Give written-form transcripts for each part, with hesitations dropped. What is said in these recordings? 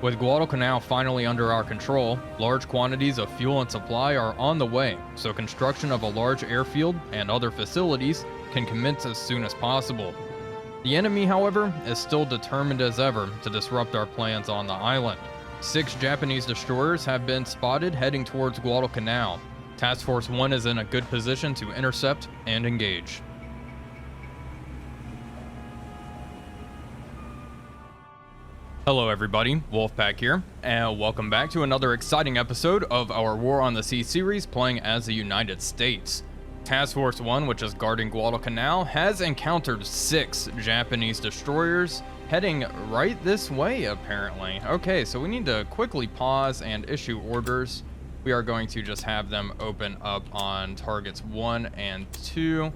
With Guadalcanal finally under our control, large quantities of fuel and supply are on the way, so construction of a large airfield and other facilities can commence as soon as possible. The enemy, however, is still determined as ever to disrupt our plans on the island. 6 Japanese destroyers have been spotted heading towards Guadalcanal. Task Force 1 is in a good position to intercept and engage. Hello everybody, Wolfpack here, and welcome back to another exciting episode of our War on the Sea series playing as the United States. Task Force 1, which is guarding Guadalcanal, has encountered 6 Japanese destroyers heading right this way apparently. Okay, so we need to quickly pause and issue orders. We are going to just have them open up on targets 1 and 2.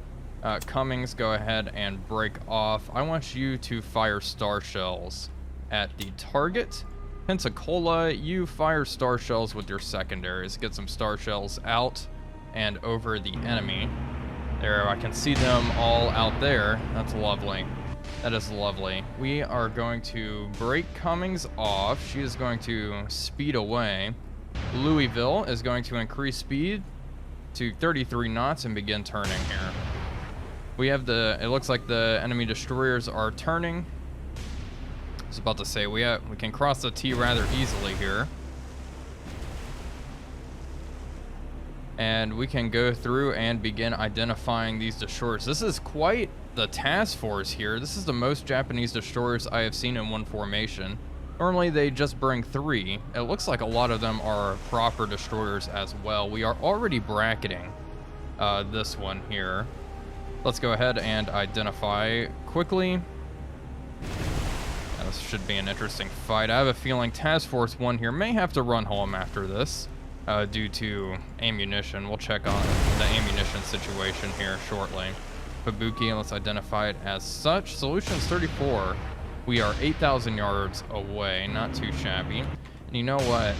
Cummings, go ahead and break off. I want you to fire star shells at the target. Pensacola, you fire star shells with your secondaries. Get some star shells out and over the enemy. There, I can see them all out there. That's lovely. That is lovely. We are going to break Cummings off. She is going to speed away. Louisville is going to increase speed to 33 knots and begin turning here. We have it looks like the enemy destroyers are turning. I was about to say, we can cross the T rather easily here. And we can go through and begin identifying these destroyers. This is quite the task force here. This is the most Japanese destroyers I have seen in one formation. Normally they just bring 3. It looks like a lot of them are proper destroyers as well. We are already bracketing this one here. Let's go ahead and identify quickly. This should be an interesting fight. I have a feeling Task Force 1 here may have to run home after this due to ammunition. We'll check on the ammunition situation here shortly. Fubuki, let's identify it as such. Solutions 34. We are 8,000 yards away, not too shabby. And you know what?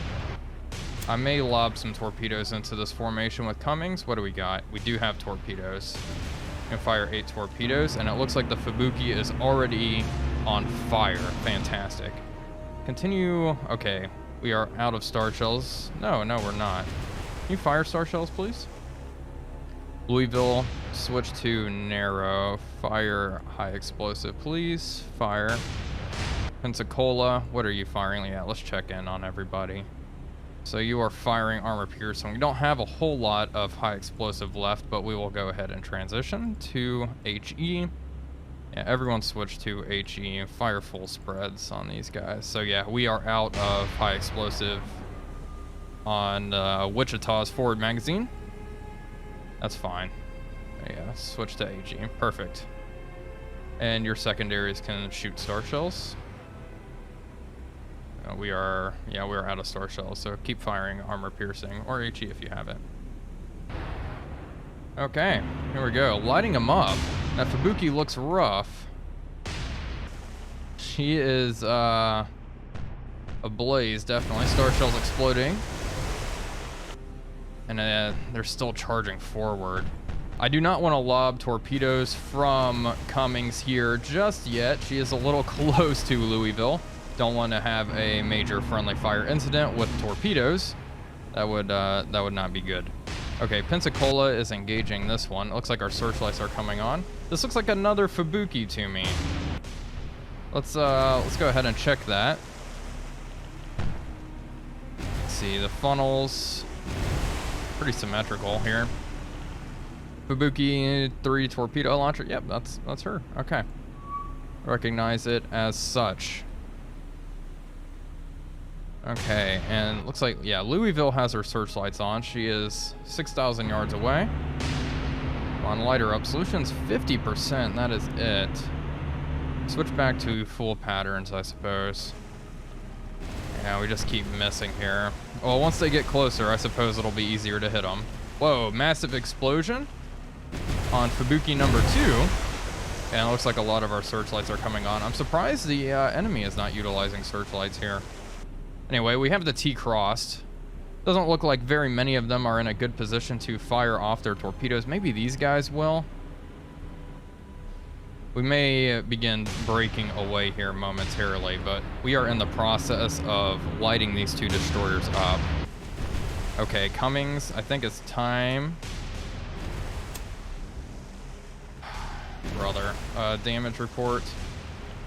I may lob some torpedoes into this formation with Cummings. What do we got? We do have torpedoes. We can fire 8 torpedoes, and it looks like the Fubuki is already on fire. Fantastic. Continue. Okay, we are out of star shells. No, we're not. Can you fire star shells, please? Louisville, switch to narrow. Fire high explosive, please. Fire. Pensacola, what are you firing? Yeah, let's check in on everybody. So you are firing armor piercing. We don't have a whole lot of high explosive left, but we will go ahead and transition to HE. Yeah, everyone switch to HE and fire full spreads on these guys. So yeah, we are out of high explosive on Wichita's forward magazine. That's fine. Yeah, switch to HE. Perfect. And your secondaries can shoot star shells. We are out of star shells, so keep firing armor piercing or HE if you have it. Okay, here we go. Lighting them up. That Fubuki looks rough. She is ablaze, definitely. Star shells exploding. And they're still charging forward. I do not want to lob torpedoes from Cummings here just yet. She is a little close to Louisville. Don't want to have a major friendly fire incident with torpedoes. That would not be good. Okay, Pensacola is engaging this one. It looks like our searchlights are coming on. This looks like another Fubuki to me. Let's go ahead and check that. Let's see, the funnels pretty symmetrical here. Fubuki 3 torpedo launcher. Yep, that's her. Okay. Recognize it as such. Okay, and looks like, yeah, Louisville has her searchlights on. She is 6,000 yards away. Come on, light her up. Solution's 50%, that is it. Switch back to full patterns, I suppose. Yeah, we just keep missing here. Well, once they get closer, I suppose it'll be easier to hit them. Whoa, massive explosion on Fubuki number 2. And it looks like a lot of our searchlights are coming on. I'm surprised the enemy is not utilizing searchlights here. Anyway, we have the T crossed. Doesn't look like very many of them are in a good position to fire off their torpedoes. Maybe these guys will. We may begin breaking away here momentarily, but we are in the process of lighting these 2 destroyers up. Okay, Cummings, I think it's time. Brother, damage report.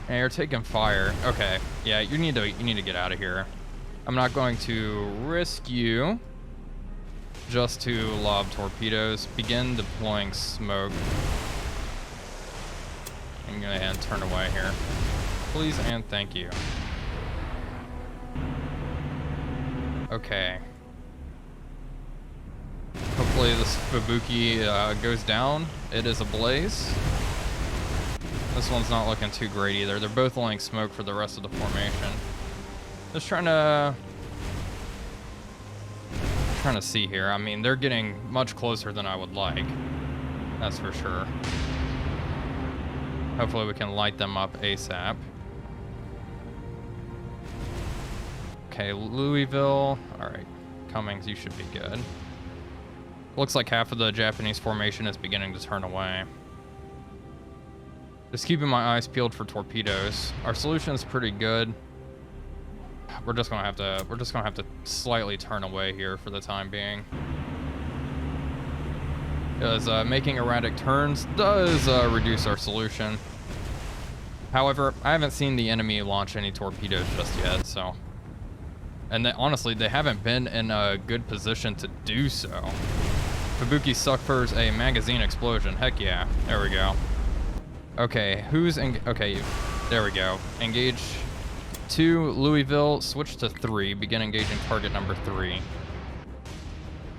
Hey, you're taking fire. Okay, yeah, you need to get out of here. I'm not going to risk you just to lob torpedoes. Begin deploying smoke. I'm gonna and turn away here. Please and thank you. Okay. Hopefully this Fubuki goes down. It is ablaze. This one's not looking too great either. They're both laying smoke for the rest of the formation. Just trying to see here. I mean, they're getting much closer than I would like. That's for sure. Hopefully we can light them up ASAP. Okay, Louisville. All right, Cummings, you should be good. Looks like half of the Japanese formation is beginning to turn away. Just keeping my eyes peeled for torpedoes. Our solution is pretty good. We're just gonna have to slightly turn away here for the time being. Because making erratic turns does reduce our solution. However, I haven't seen the enemy launch any torpedoes just yet, so. And honestly, they haven't been in a good position to do so. Fubuki suffers a magazine explosion. Heck yeah. There we go. Okay, okay, there we go. Engage 2, Louisville, switch to 3, begin engaging target number 3.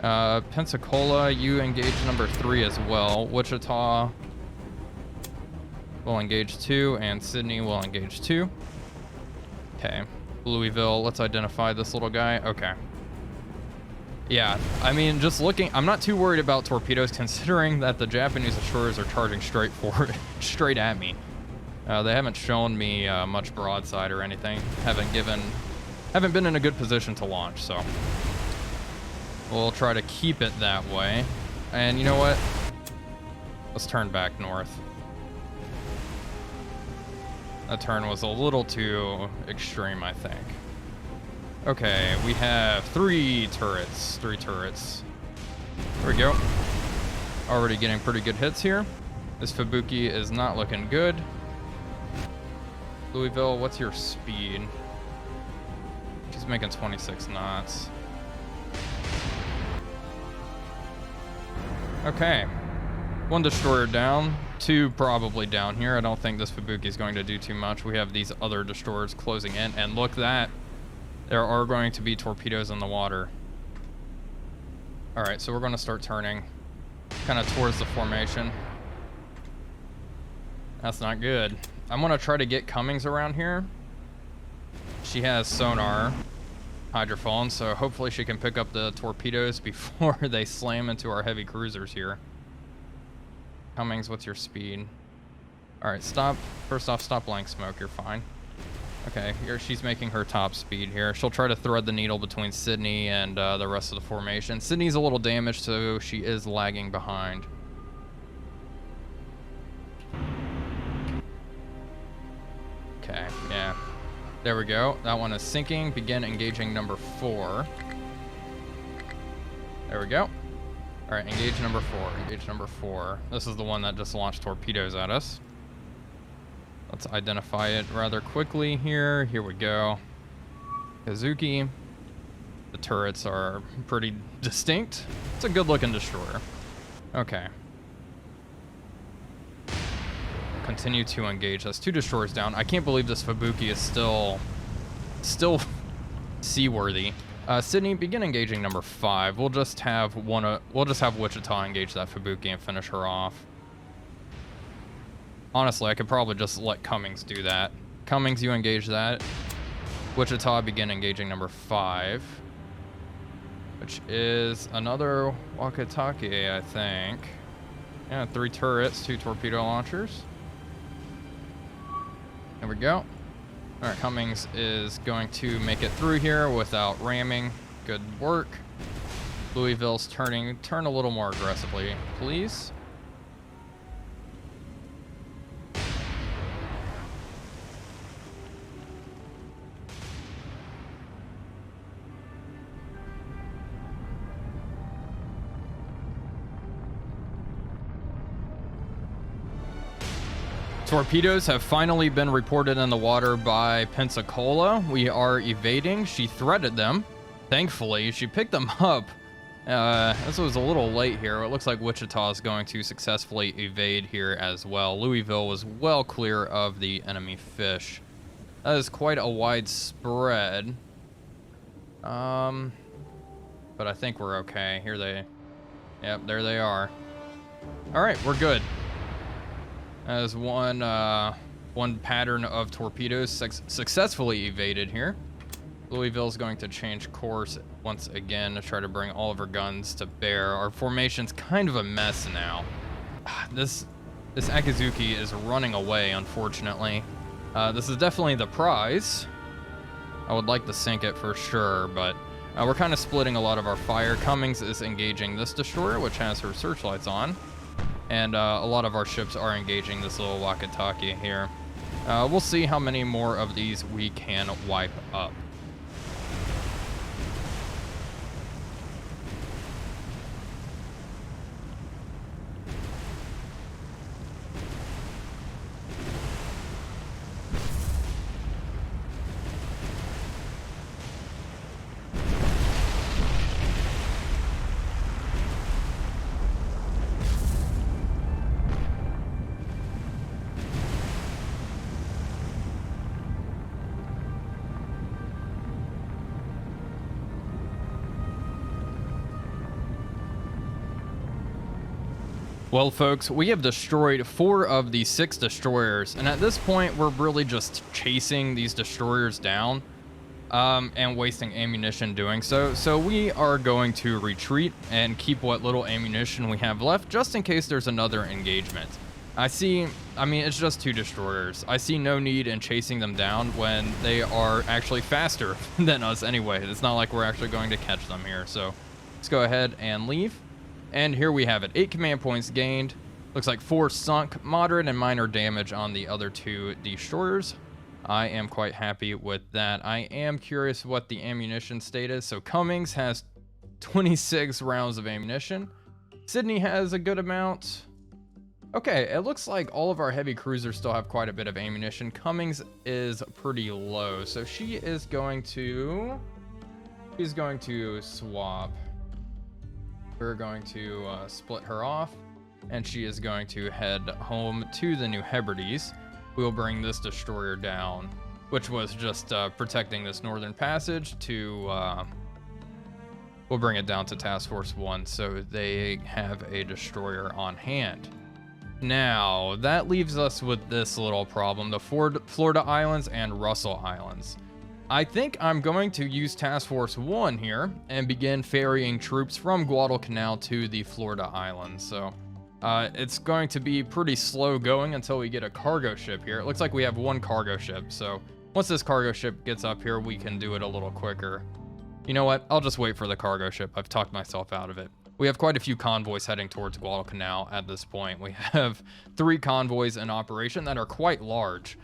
Pensacola, you engage number 3 as well. Wichita will engage 2, and Sydney will engage 2. Okay, Louisville, let's identify this little guy. Okay. Yeah, I mean, just looking, I'm not too worried about torpedoes considering that the Japanese destroyers are charging straight at me. They haven't shown me much broadside or anything. Haven't been in a good position to launch, so we'll try to keep it that way. And you know what? Let's turn back north. That turn was a little too extreme, I think. Okay, we have 3 turrets. 3 turrets. There we go. Already getting pretty good hits here. This Fubuki is not looking good. Louisville, what's your speed? She's making 26 knots. Okay. 1 destroyer down. 2 probably down here. I don't think this Fubuki is going to do too much. We have these other destroyers closing in, and look that. There are going to be torpedoes in the water. All right, so we're going to start turning kind of towards the formation. That's not good. I'm going to try to get Cummings around here. She has sonar hydrophone, so hopefully she can pick up the torpedoes before they slam into our heavy cruisers here. Cummings, what's your speed? All right, stop. First off, stop laying smoke. You're fine. Okay, here she's making her top speed here. She'll try to thread the needle between Sydney and the rest of the formation. Sydney's a little damaged, so she is lagging behind. Okay, yeah. There we go. That one is sinking. Begin engaging number 4. There we go. All right, engage number 4. Engage number 4. This is the one that just launched torpedoes at us. Let's identify it rather quickly here. Here we go. Kazuki. The turrets are pretty distinct. It's a good looking destroyer. Okay. Continue to engage. That's 2 destroyers down. I can't believe this Fubuki is still seaworthy. Sydney, begin engaging number 5. We'll just have Wichita engage that Fubuki and finish her off. Honestly, I could probably just let Cummings do that. Cummings, you engage that. Wichita, begin engaging number 5. Which is another Wakatake, I think. Yeah, 3 turrets, 2 torpedo launchers. There we go. Alright, Cummings is going to make it through here without ramming. Good work. Louisville's turn a little more aggressively, please. Torpedoes have finally been reported in the water by Pensacola. We are evading. She threaded them. Thankfully, she picked them up. This was a little late here. It looks like Wichita is going to successfully evade here as well. Louisville was well clear of the enemy fish. That is quite a wide spread. But I think we're okay. Yep, there they are. All right, we're good. As one pattern of torpedoes successfully evaded here. Louisville's going to change course once again to try to bring all of her guns to bear. Our formation's kind of a mess now. This Akizuki is running away, unfortunately. This is definitely the prize. I would like to sink it for sure, but we're kind of splitting a lot of our fire. Cummings is engaging this destroyer, which has her searchlights on. And a lot of our ships are engaging this little Wakataki here. We'll see how many more of these we can wipe up. Well, folks, we have destroyed 4 of the 6 destroyers, and at this point, we're really just chasing these destroyers down and wasting ammunition doing so. So we are going to retreat and keep what little ammunition we have left, just in case there's another engagement. I mean, it's just 2 destroyers. I see no need in chasing them down when they are actually faster than us anyway. It's not like we're actually going to catch them here. So let's go ahead and leave. And here we have it. 8 command points gained. Looks like 4 sunk. Moderate and minor damage on the other 2 destroyers. I am quite happy with that. I am curious what the ammunition state is. So Cummings has 26 rounds of ammunition. Sydney has a good amount. Okay, it looks like all of our heavy cruisers still have quite a bit of ammunition. Cummings is pretty low. So she is going to... She's going to swap. We're going to split her off, and she is going to head home to the New Hebrides. We'll bring this destroyer down, which was just protecting this northern passage to... we'll bring it down to Task Force 1 so they have a destroyer on hand. Now, that leaves us with this little problem, the Florida Islands and Russell Islands. I think I'm going to use Task Force 1 here and begin ferrying troops from Guadalcanal to the Florida Islands. So it's going to be pretty slow going until we get a cargo ship here. It looks like we have 1 cargo ship. So once this cargo ship gets up here, we can do it a little quicker. You know what? I'll just wait for the cargo ship. I've talked myself out of it. We have quite a few convoys heading towards Guadalcanal at this point. We have 3 convoys in operation that are quite large.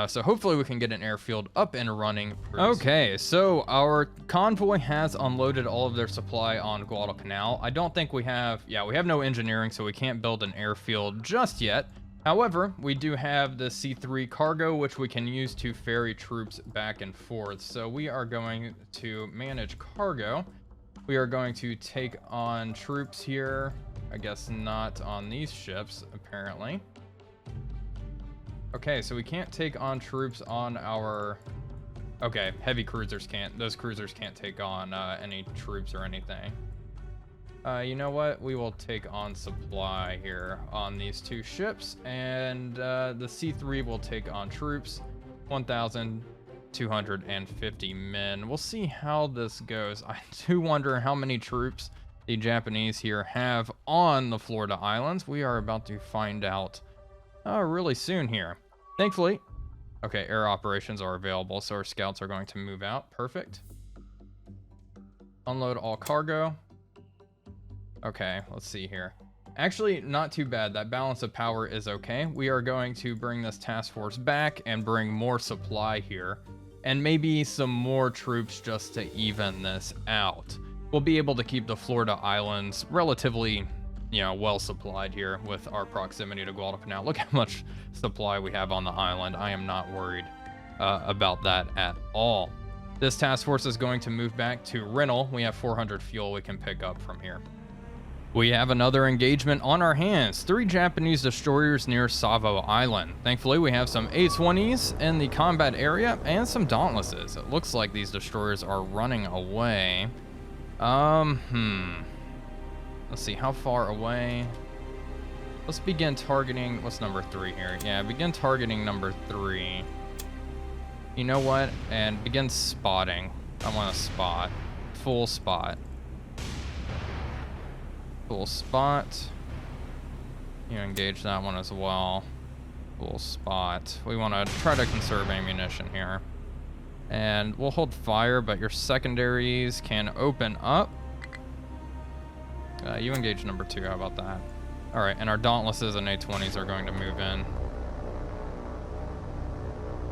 So hopefully we can get an airfield up and running. Okay, so our convoy has unloaded all of their supply on Guadalcanal. I don't think we have no engineering, so we can't build an airfield just yet. However, we do have the C3 cargo, which we can use to ferry troops back and forth. So we are going to manage cargo. We are going to take on troops here. I guess not on these ships, apparently. Okay, so we can't take on troops on our... Okay, heavy cruisers can't. Those cruisers can't take on any troops or anything. You know what? We will take on supply here on these 2 ships. And the C3 will take on troops. 1,250 men. We'll see how this goes. I do wonder how many troops the Japanese here have on the Florida Islands. We are about to find out really soon here. Thankfully, okay, air operations are available, so our scouts are going to move out. Perfect. Unload all cargo. Okay, let's see here. Actually, not too bad. That balance of power is okay. We are going to bring this task force back and bring more supply here, and maybe some more troops just to even this out. We'll be able to keep the Florida Islands relatively you know, well supplied here with our proximity to Guadalcanal. Look how much supply we have on the island. I am not worried about that at all. This task force is going to move back to Rinnell. We have 400 fuel we can pick up from here. We have another engagement on our hands. 3 Japanese destroyers near Savo Island. Thankfully, we have some A-20s in the combat area and some Dauntlesses. It looks like these destroyers are running away. Let's see, how far away? Let's begin targeting, what's number 3 here? Yeah, begin targeting number 3. You know what? And begin spotting. I want to spot. Full spot. Full spot. You engage that one as well. Full spot. We want to try to conserve ammunition here. And we'll hold fire, but your secondaries can open up. You engage number 2, how about that? Alright, and our Dauntlesses and A-20s are going to move in.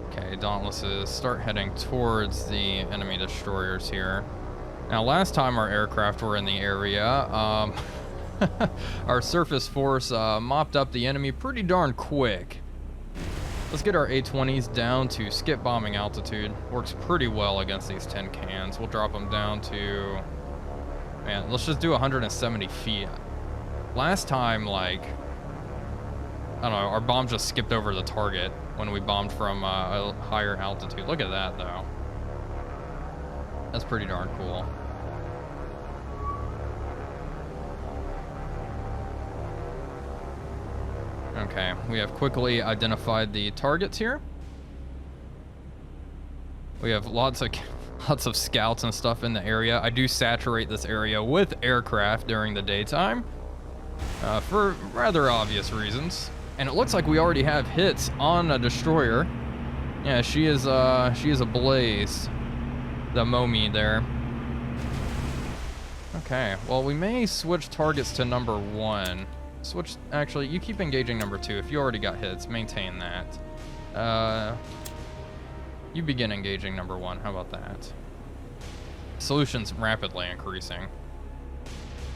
Okay, Dauntlesses start heading towards the enemy destroyers here. Now, last time our aircraft were in the area, our surface force mopped up the enemy pretty darn quick. Let's get our A-20s down to skip bombing altitude. Works pretty well against these tin cans. We'll drop them down to... Man, let's just do 170 feet. Last time, like... I don't know, our bomb just skipped over the target when we bombed from a higher altitude. Look at that, though. That's pretty darn cool. Okay, we have quickly identified the targets here. We have lots of scouts and stuff in the area. I do saturate this area with aircraft during the daytime for rather obvious reasons. And it looks like we already have hits on a destroyer. Yeah, she is ablaze. The Momi there. Okay, well, we may switch targets to number 1. Switch, actually, you keep engaging number 2. If you already got hits, maintain that. You begin engaging number 1. How about that? Solution's rapidly increasing.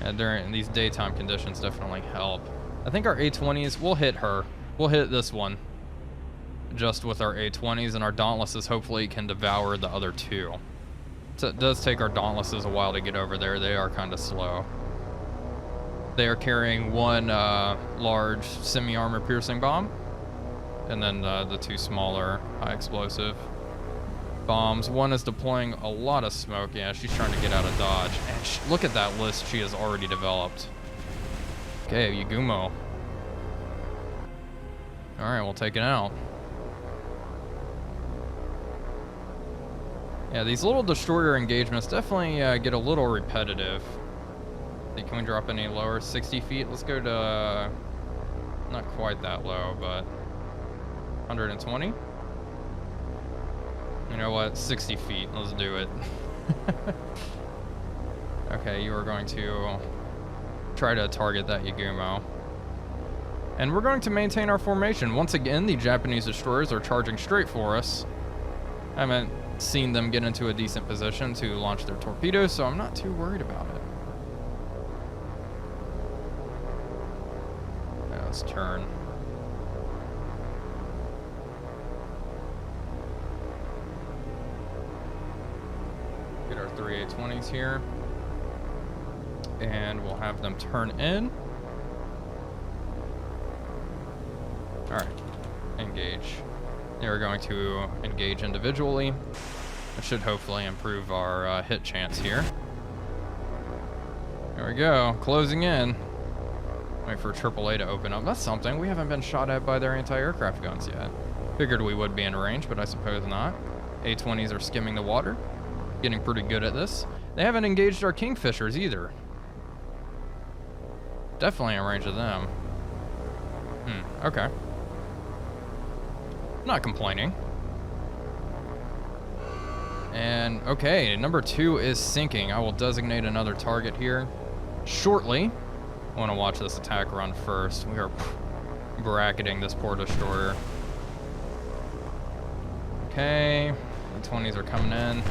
And during these daytime conditions definitely help. I think our A-20s, we'll hit her. We'll hit this one. Just with our A-20s, and our Dauntlesses hopefully can devour the other 2. So it does take our Dauntlesses a while to get over there. They are kind of slow. They are carrying 1 large semi-armor piercing bomb, and then the 2 smaller high explosive bombs. 1 is deploying a lot of smoke. Yeah, she's trying to get out of dodge. And look at that list she has already developed. Okay, Yagumo. Alright, we'll take it out. Yeah, these little destroyer engagements definitely get a little repetitive. Can we drop any lower? 60 feet? Let's go to... not quite that low, but... 120? You know what? 60 feet. Let's do it. Okay, you are going to try to target that Yagumo. And we're going to maintain our formation. Once again, the Japanese destroyers are charging straight for us. I haven't seen them get into a decent position to launch their torpedoes, so I'm not too worried about it. Now let's turn. Get our 3 A-20s here. And we'll have them turn in. Alright, engage. They are going to engage individually. That should hopefully improve our hit chance here. There we go, closing in. Wait for AAA to open up. That's something. We haven't been shot at by their anti-aircraft guns yet. Figured we would be in range, but I suppose not. A-20s are skimming the water. Getting pretty good at this. They haven't engaged our Kingfishers either. Definitely in range of them. Okay. Not complaining. And okay, number 2 is sinking. I will designate another target here shortly. I want to watch this attack run first. We are bracketing this poor destroyer. Okay, the 20s are coming in.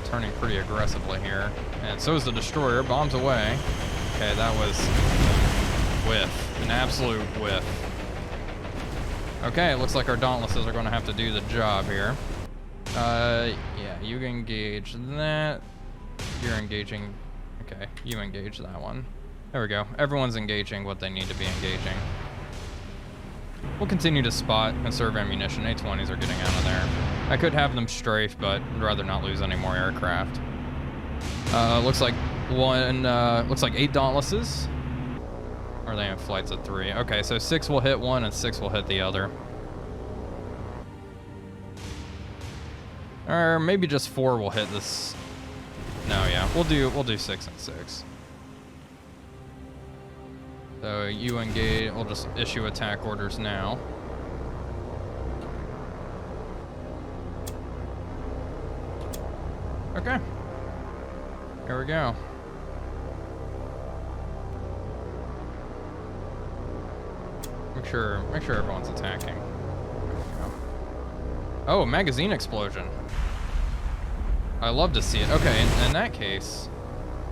Turning pretty aggressively here. And so is the destroyer. Bombs away. Okay, that was whiff. An absolute whiff. Okay, it looks like our Dauntlesses are going to have to do the job here. Yeah, you engage that. You're engaging. Okay, you engage that one. There we go. Everyone's engaging what they need to be engaging. We'll continue to spot, conserve ammunition. A-20s are getting out of there. I could have them strafe, but I'd rather not lose any more aircraft. Looks like 8 Dauntlesses. Or they have flights of 3. Okay, so 6 will hit one and 6 will hit the other. Or maybe just 4 will hit this. No, yeah, we'll do 6 and 6. So you engage. We'll just issue attack orders now. Okay. Here we go. Make sure everyone's attacking. Oh, magazine explosion. I love to see it. Okay, in that case,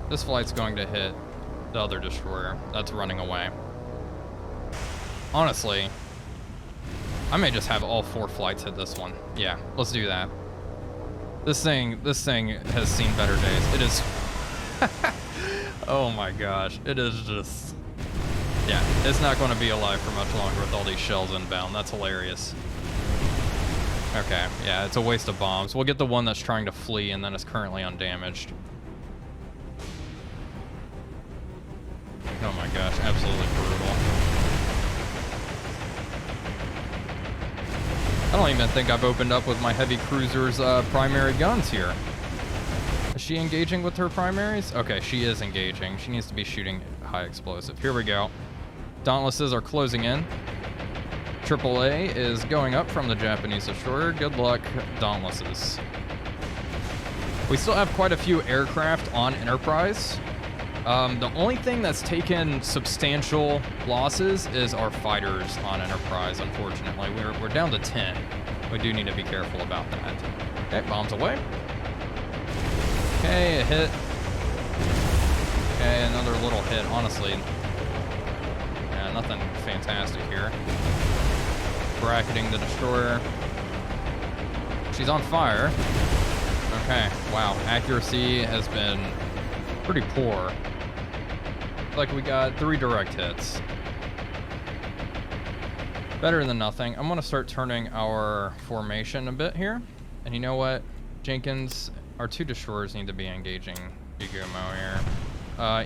this flight's going to hit the other destroyer that's running away. Honestly, I may just have all 4 flights hit this one. Yeah, let's do that. This thing has seen better days. It is. Oh my gosh, it is just. Yeah, it's not going to be alive for much longer with all these shells inbound. That's hilarious. Okay, yeah, it's a waste of bombs. We'll get the one that's trying to flee and then is currently undamaged. Oh my gosh, absolutely brutal. I don't even think I've opened up with my heavy cruiser's primary guns here. Is she engaging with her primaries? Okay, she is engaging. She needs to be shooting high explosive. Here we go. Dauntlesses are closing in. AAA is going up from the Japanese destroyer. Good luck, Dauntlesses. We still have quite a few aircraft on Enterprise. The only thing that's taken substantial losses is our fighters on Enterprise, unfortunately. We're down to 10. We do need to be careful about that. Okay, bombs away. Okay, a hit. Okay, another little hit, honestly. Yeah, nothing fantastic here. Bracketing the destroyer. She's on fire. Okay, wow. Accuracy has been pretty poor. Like we got 3 direct hits. Better than nothing. I'm gonna start turning our formation a bit here. And you know what? Jenkins, our 2 destroyers need to be engaging Yugumo here.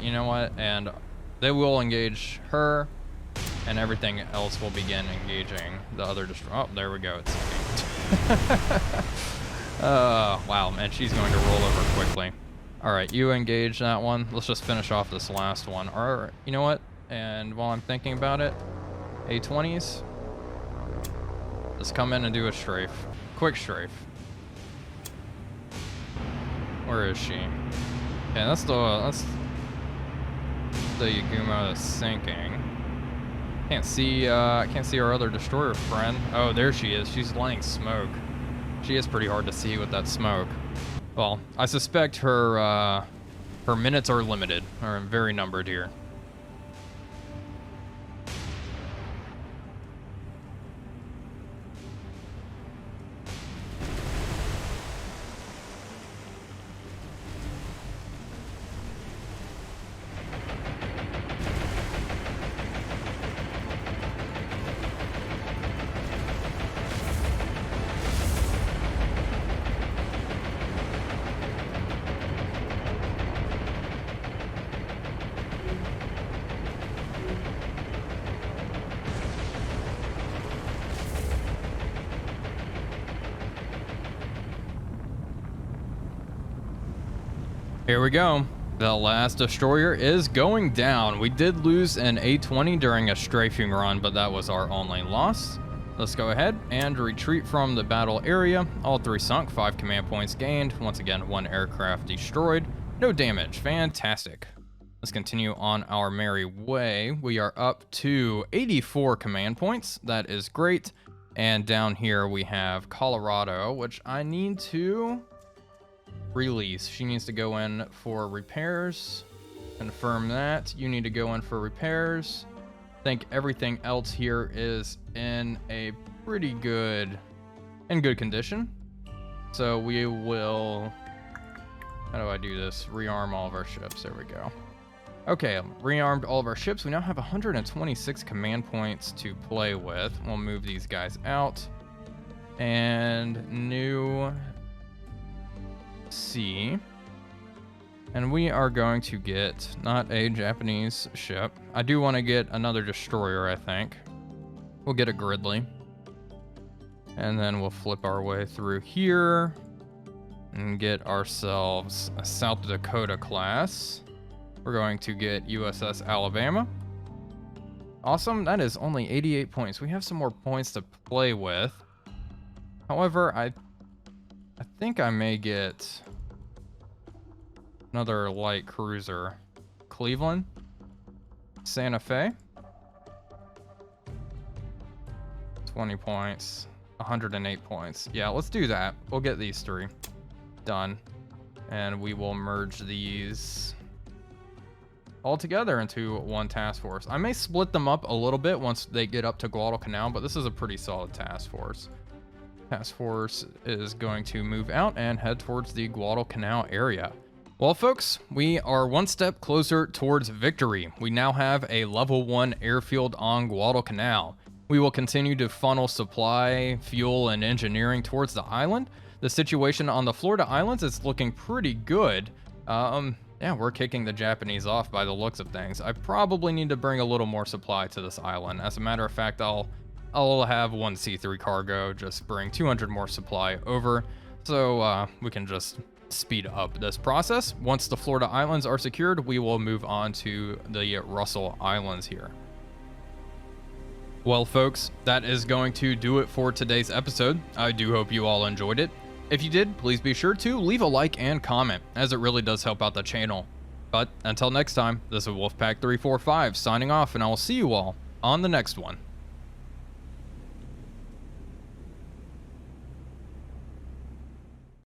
You know what? And they will engage her. And everything else will begin engaging the other destroyer. Oh, there we go. It's wow, and she's going to roll over quickly. All right, you engage that one. Let's just finish off this last one. Or, you know what? And while I'm thinking about it, A-20s, let's come in and do a strafe. Quick strafe. Where is she? Yeah, that's the Yugumo that's sinking. Can't see our other destroyer friend. Oh, there she is. She's laying smoke. She is pretty hard to see with that smoke. Well, I suspect her minutes are limited, or very numbered here. Here we go. The last destroyer is going down. We did lose an A-20 during a strafing run, but that was our only loss. Let's go ahead and retreat from the battle area. All 3 sunk, 5 command points gained. Once again, 1 aircraft destroyed. No damage. Fantastic. Let's continue on our merry way. We are up to 84 command points. That is great. And down here we have Colorado, which I need to release. She needs to go in for repairs. Confirm that. You need to go in for repairs. I think everything else here is in a pretty good, condition. So we will, how do I do this? Rearm all of our ships. There we go. Okay, rearmed all of our ships. We now have 126 command points to play with. We'll move these guys out. And new C. And we are going to get, not a Japanese ship. I do want to get another destroyer, I think. We'll get a Gridley. And then we'll flip our way through here and get ourselves a South Dakota class. We're going to get USS Alabama. Awesome, that is only 88 points. We have some more points to play with. However, I think I may get another light cruiser. Cleveland, Santa Fe, 20 points, 108 points. Yeah, let's do that. We'll get these three done, and we will merge these all together into one task force. I may split them up a little bit once they get up to Guadalcanal, but this is a pretty solid task force. Task force is going to move out and head towards the Guadalcanal area. Well, folks, we are one step closer towards victory. We now have a level 1 airfield on Guadalcanal. We will continue to funnel supply, fuel, and engineering towards the island. The situation on the Florida Islands is looking pretty good. Yeah, we're kicking the Japanese off by the looks of things. I probably need to bring a little more supply to this island. As a matter of fact, I'll have one C3 cargo, just bring 200 more supply over, so we can just speed up this process. Once the Florida Islands are secured, we will move on to the Russell Islands here. Well, folks, that is going to do it for today's episode. I do hope you all enjoyed it. If you did, please be sure to leave a like and comment, as it really does help out the channel. But until next time, this is Wolfpack345 signing off, and I will see you all on the next one.